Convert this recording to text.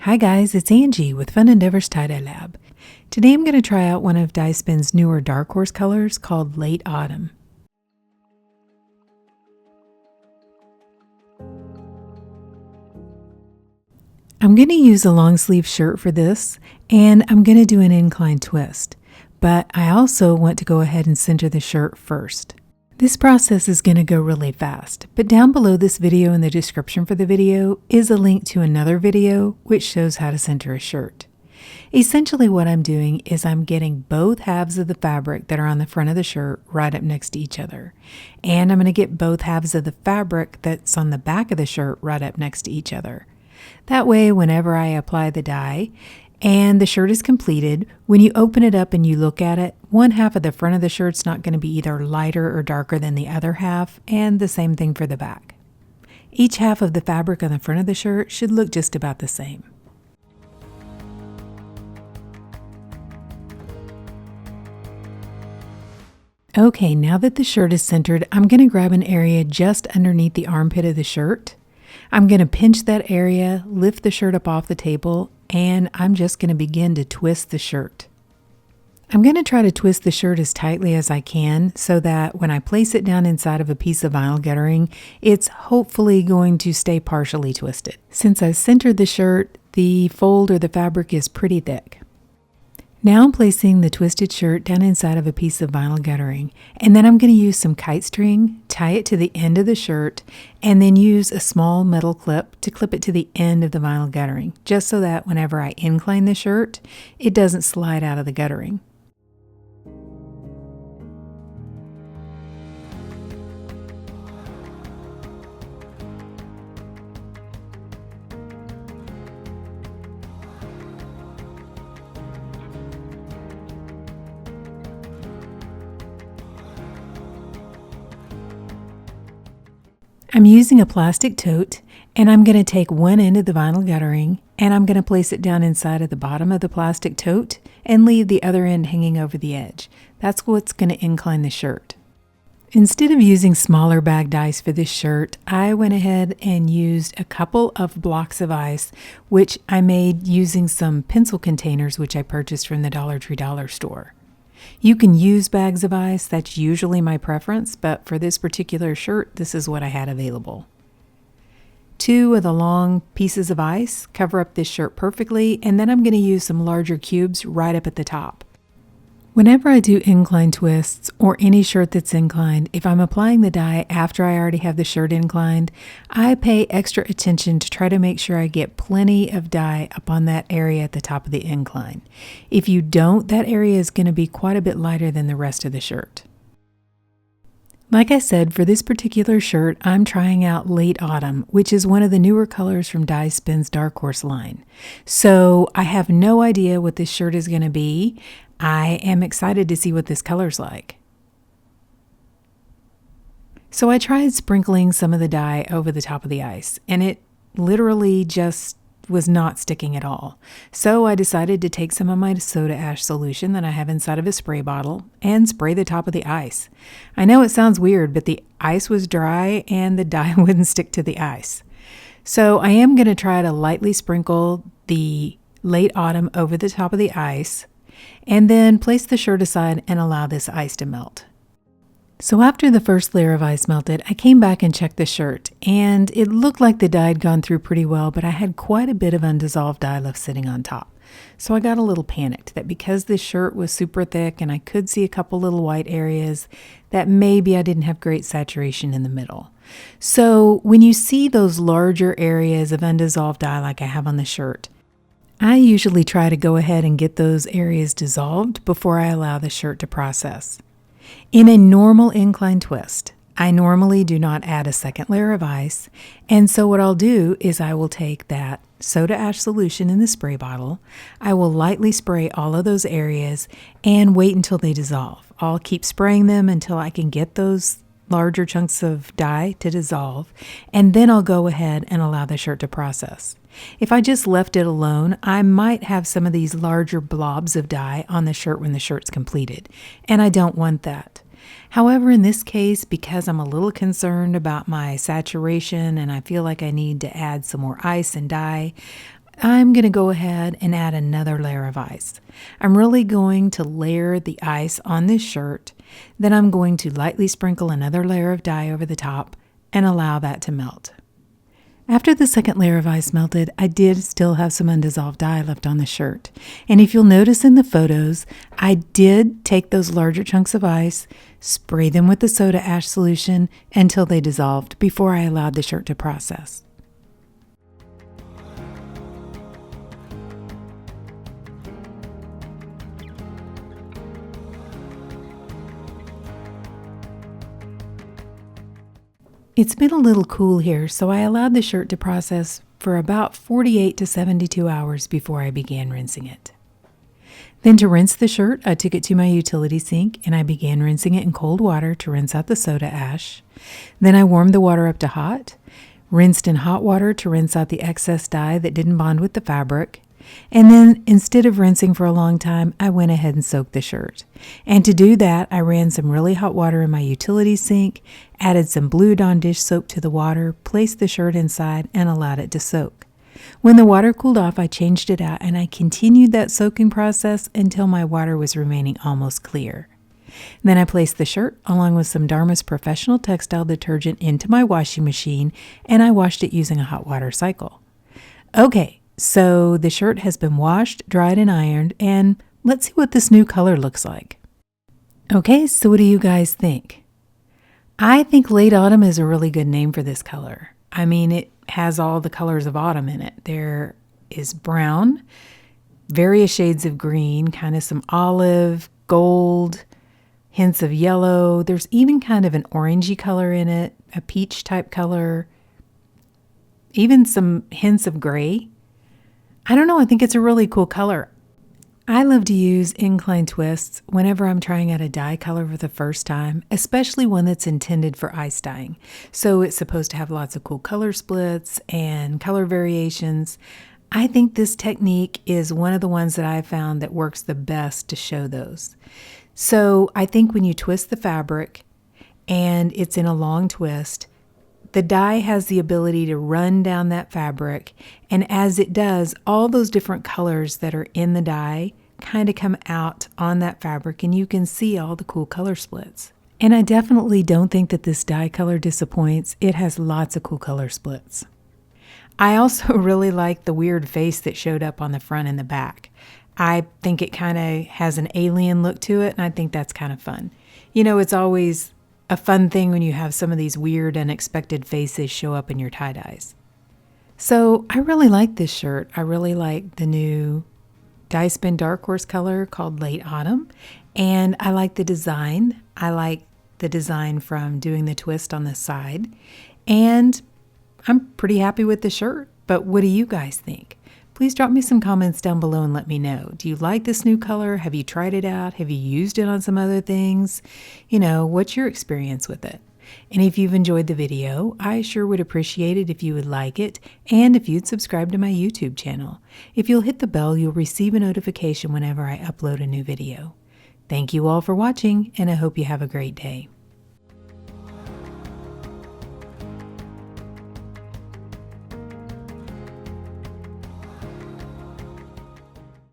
Hi guys, it's Angie with Fun Endeavors Tie-Dye Lab. Today I'm going to try out one of Dyespin's newer Dark Horse colors called Late Autumn. I'm going to use a long sleeve shirt for this, and I'm going to do an incline twist, but I also want to go ahead and center the shirt first. This process is going to go really fast, but down below this video in the description for the video is a link to another video which shows how to center a shirt. Essentially what I'm doing is I'm getting both halves of the fabric that are on the front of the shirt right up next to each other. And I'm going to get both halves of the fabric that's on the back of the shirt right up next to each other. That way, whenever I apply the dye and the shirt is completed, when you open it up and you look at it, one half of the front of the shirt's not going to be either lighter or darker than the other half, and the same thing for the back. Each half of the fabric on the front of the shirt should look just about the same. Okay, now that the shirt is centered, I'm going to grab an area just underneath the armpit of the shirt. I'm going to pinch that area, lift the shirt up off the table, and I'm just going to begin to twist the shirt. I'm going to try to twist the shirt as tightly as I can so that when I place it down inside of a piece of vinyl guttering, it's hopefully going to stay partially twisted. Since I've centered the shirt, the fold or the fabric is pretty thick. Now I'm placing the twisted shirt down inside of a piece of vinyl guttering, and then I'm going to use some kite string, tie it to the end of the shirt, and then use a small metal clip to clip it to the end of the vinyl guttering, just so that whenever I incline the shirt, it doesn't slide out of the guttering. I'm using a plastic tote, and I'm going to take one end of the vinyl guttering and I'm going to place it down inside of the bottom of the plastic tote and leave the other end hanging over the edge. That's what's going to incline the shirt. Instead of using smaller bagged ice for this shirt, I went ahead and used a couple of blocks of ice, which I made using some pencil containers which I purchased from the Dollar Tree dollar store. You can use bags of ice, that's usually my preference, but for this particular shirt, this is what I had available. 2 of the long pieces of ice cover up this shirt perfectly, and then I'm going to use some larger cubes right up at the top. Whenever I do incline twists or any shirt that's inclined, if I'm applying the dye after I already have the shirt inclined, I pay extra attention to try to make sure I get plenty of dye up on that area at the top of the incline. If you don't, that area is going to be quite a bit lighter than the rest of the shirt. Like I said, for this particular shirt, I'm trying out Late Autumn, which is one of the newer colors from Dyespin's Dark Horse line. So I have no idea what this shirt is going to be. I am excited to see what this color's like. So I tried sprinkling some of the dye over the top of the ice, and it literally just was not sticking at all. So I decided to take some of my soda ash solution that I have inside of a spray bottle and spray the top of the ice. I know it sounds weird, but the ice was dry and the dye wouldn't stick to the ice. So I am going to try to lightly sprinkle the Late Autumn over the top of the ice, and then place the shirt aside and allow this ice to melt. So after the first layer of ice melted, I came back and checked the shirt, and it looked like the dye had gone through pretty well, but I had quite a bit of undissolved dye left sitting on top. So I got a little panicked that because this shirt was super thick and I could see a couple little white areas, that maybe I didn't have great saturation in the middle. So when you see those larger areas of undissolved dye like I have on the shirt, I usually try to go ahead and get those areas dissolved before I allow the shirt to process. In a normal incline twist, I normally do not add a second layer of ice, and so what I'll do is I will take that soda ash solution in the spray bottle, I will lightly spray all of those areas and wait until they dissolve. I'll keep spraying them until I can get those larger chunks of dye to dissolve, and then I'll go ahead and allow the shirt to process. If I just left it alone, I might have some of these larger blobs of dye on the shirt when the shirt's completed, and I don't want that. However, in this case, because I'm a little concerned about my saturation and I feel like I need to add some more ice and dye, I'm going to go ahead and add another layer of ice. I'm really going to layer the ice on this shirt. Then I'm going to lightly sprinkle another layer of dye over the top and allow that to melt. After the second layer of ice melted, I did still have some undissolved dye left on the shirt. And if you'll notice in the photos, I did take those larger chunks of ice, spray them with the soda ash solution until they dissolved before I allowed the shirt to process. It's been a little cool here, so I allowed the shirt to process for about 48 to 72 hours before I began rinsing it. Then to rinse the shirt, I took it to my utility sink and I began rinsing it in cold water to rinse out the soda ash. Then I warmed the water up to hot, rinsed in hot water to rinse out the excess dye that didn't bond with the fabric. And then instead of rinsing for a long time, I went ahead and soaked the shirt. And to do that, I ran some really hot water in my utility sink, added some Blue Dawn dish soap to the water, placed the shirt inside, and allowed it to soak. When the water cooled off, I changed it out and I continued that soaking process until my water was remaining almost clear. Then I placed the shirt along with some Dharma's Professional Textile Detergent into my washing machine and I washed it using a hot water cycle. Okay. So the shirt has been washed, dried, and ironed, and let's see what this new color looks like. Okay, so what do you guys think? I think late autumn is a really good name for this color. I mean, it has all the colors of autumn in it. There is brown, various shades of green, kind of some olive, gold, hints of yellow. There's even kind of an orangey color in it, a peach type color, even some hints of gray. I don't know, I think it's a really cool color. I love to use Incline twists whenever I'm trying out a dye color for the first time, especially one that's intended for ice dyeing. So it's supposed to have lots of cool color splits and color variations. I think this technique is one of the ones that I've found that works the best to show those. So I think when you twist the fabric and it's in a long twist, the dye has the ability to run down that fabric, and as it does, all those different colors that are in the dye kind of come out on that fabric, and you can see all the cool color splits. And I definitely don't think that this dye color disappoints. It has lots of cool color splits. I also really like the weird face that showed up on the front and the back. I think it kind of has an alien look to it, and I think that's kind of fun. You know, it's always a fun thing when you have some of these weird, unexpected faces show up in your tie-dyes. So I really like this shirt. I really like the new Dyespin Dark Horse color called Late Autumn. And I like the design. I like the design from doing the twist on the side. And I'm pretty happy with the shirt. But what do you guys think? Please drop me some comments down below and let me know. Do you like this new color? Have you tried it out? Have you used it on some other things? You know, what's your experience with it? And if you've enjoyed the video, I sure would appreciate it if you would like it and if you'd subscribe to my YouTube channel. If you'll hit the bell, you'll receive a notification whenever I upload a new video. Thank you all for watching, and I hope you have a great day.